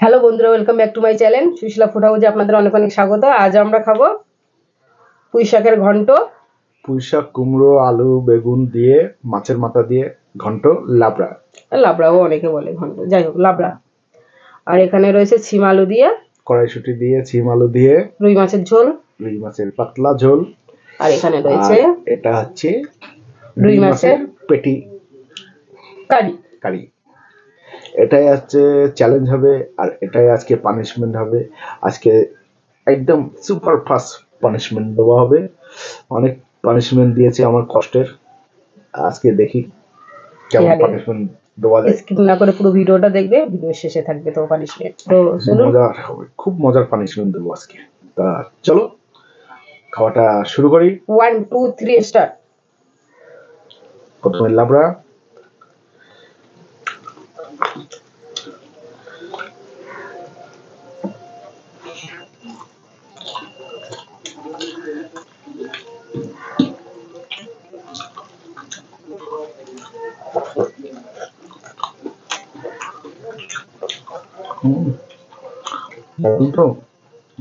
Hello বন্ধুরা, welcome back to my channel Sushila food হাউসে আপনাদের অনেক অনেক স্বাগত। আজ আমরা খাবো পুঁই শাকের ঘন্ট। পুঁই শাক, কুমড়ো, আলু, বেগুন দিয়ে মাছের মাথা দিয়ে ঘন্ট, লাবড়া। লাবড়াও অনেকে বলে ঘন্ট, যাই হোক লাবড়া। আর এখানে রয়েছে ছিম আলু দিয়ে, কড়াইশুঁটি দিয়ে, ছিম আলু দিয়ে রুই মাছের ঝোল, রুই মাছের পাতলা ঝোল। আর এখানে রয়েছে এটা হচ্ছে রুই মাছের পেটি কারি। কারি। এটাই হচ্ছে চ্যালেঞ্জ হবে, আর এটাই আজকে পানিশমেন্ট হবে। আজকে একদম সুপার ফাস্ট পানিশমেন্ট দেওয়া হবে। অনেক পানিশমেন্ট দিয়েছে আমার কষ্টের, আজকে দেখি কেমন পানিশমেন্ট দেওয়া যায়। স্কিপ না করে পুরো ভিডিওটা দেখবে, ভিডিও শেষে থাকবে তো পানিশমেন্ট। তো মজার হবে, খুব মজার পানিশমেন্ট দেবো আজকে। তা চলো খাওয়াটা শুরু করি। 1 2 3 স্টার্ট। প্রথমে লাবড়া, তো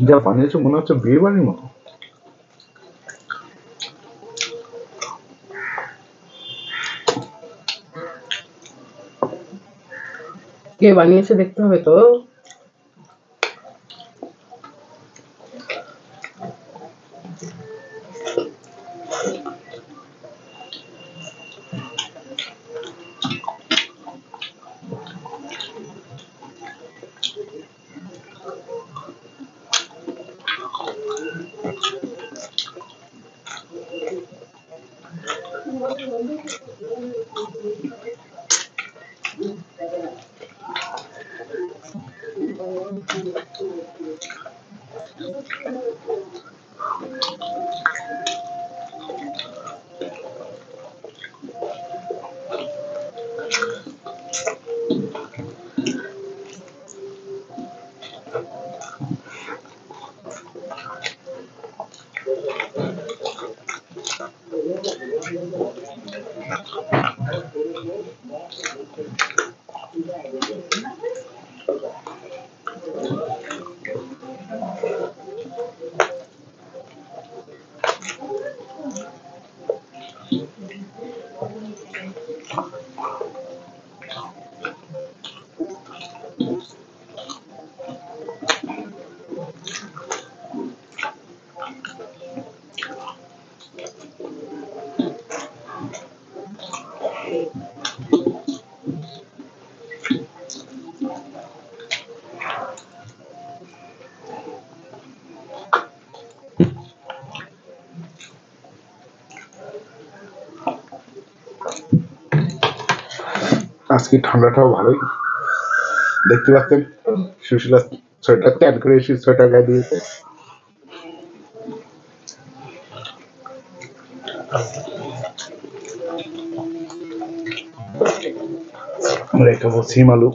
যা বানিয়েছো মনে হচ্ছে বিয়ে বাড়ির মতো। কে বানিয়েছে দেখতে হবে তো। আজকে ঠান্ডাটাও ভালোই, দেখতে পাচ্ছেন সুশীলা সোয়েটার ট্যান করে এসে সোয়েটার গায়ে দিয়েছে। রেখে সিম আলু,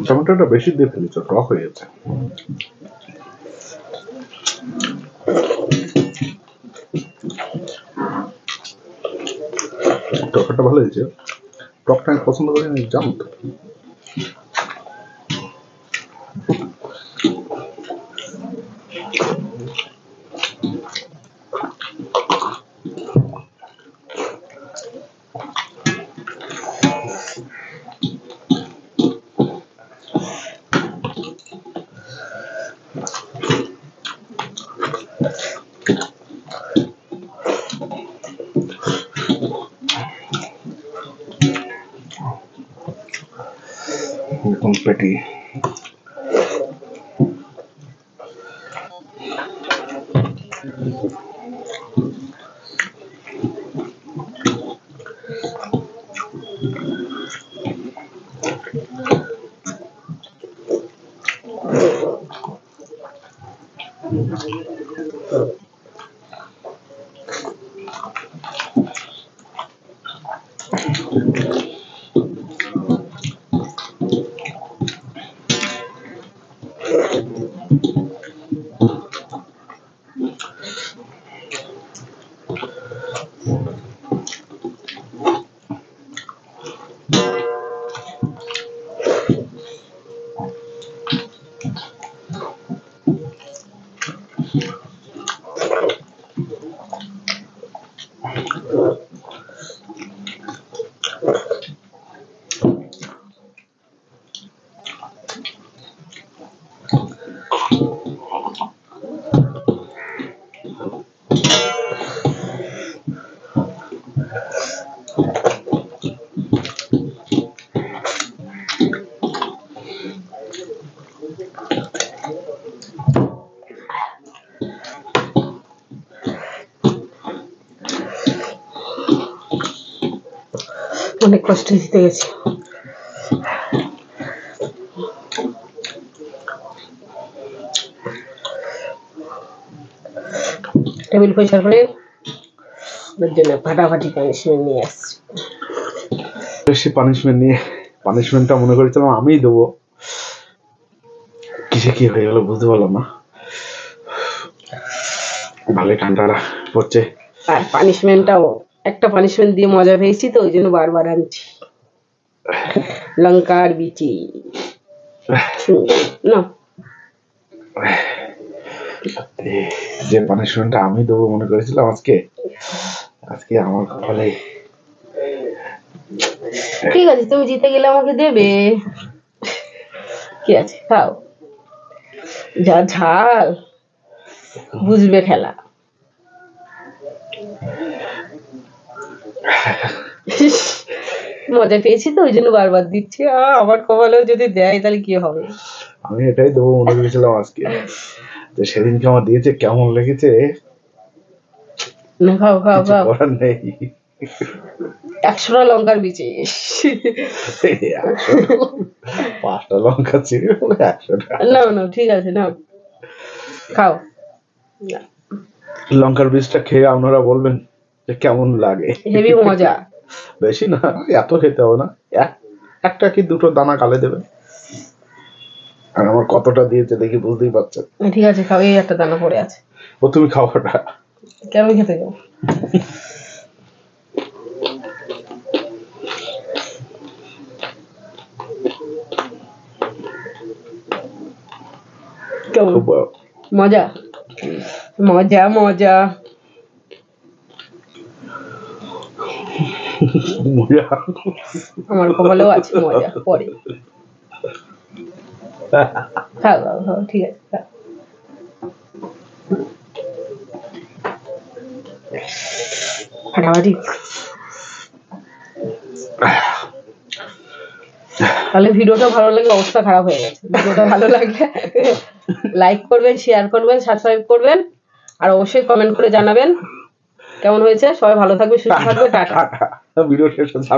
টমেটোটা বেশি দিয়ে ফেলেছো, টক হয়ে গেছে। তরকারিটা ভালো হয়েছে। টকটা আমি পছন্দ করি না, জানো তো। দেখুন পেটি অনেক কষ্ট দিতে গেছি। টেবিল পরিষ্কার করে ওর জন্য ফাটাফাটি পানিশমেন্ট নিয়ে আসছি। বেশি পানিশমেন্টটা মনে করেছিলাম আমিই দেবো, কিসে কি হয়ে গেল বুঝতে পারলাম না। ভালোই ঠান্ডাটা পড়ছে। আর পানিশমেন্টটাও একটা পানিশমেন্ট দিয়ে মজা পেয়েছি, তো ওই জন্য বারবার আনছি। লঙ্কার বিচি না, যে পানিশমেন্টটা আমি দেবো মনে করেছিলাম আজকে আমার কপালে। ঠিক আছে, তুমি জিতে গেলে আমাকে দেবে, কি আছে খাও। যা ঝাল, বুঝবে খেলা। মজা পেয়েছি তো ওই জন্য বারবার দিচ্ছি। আমার কপালেও যদি দেয় তাহলে কি হবে। আমি এটাই দেবো মনে করেছিলাম আজকে, যে সেদিনকে আমার দিয়েছে কেমন লেগেছে। না খাও খাও কিছু খাও, করার নেই। 100টা লঙ্কার বিচি। 5টা লঙ্কা ছিঁড়ে 100টা। নাও নাও, ঠিক আছে নাও খাও। লঙ্কার বীজটা খেয়ে আপনারা বলবেন যে কেমন লাগে। হেভি মজা। বেশি না, এত খেতে হবে না, একটা কি দুটো দানা কালে দেবেন। আর আমার কতটা দিয়েছে দেখি বুঝতেই পারছেন। ঠিক আছে খাও, এই একটা দানা পড়ে আছে। ও তুমি খাওয়াটা কেমন খেতে যাও। কেমন খুব মজা মজা মজা মজা। আমার কপালেও আছে মজা, পরে খাও খাও খাও, ঠিক আছে খাও। ফাটাফাটি। তাহলে ভিডিওটা ভালো লাগলে, অবস্থা খারাপ হয়ে গেছে। ভিডিওটা ভালো লাগলে লাইক করবেন, শেয়ার করবেন, সাবস্ক্রাইব করবেন, আর অবশ্যই কমেন্ট করে জানাবেন কেমন হয়েছে। সবাই ভালো থাকবে, সুস্থ থাকবে, টাটা। ভিডিও শেষ হচ্ছে।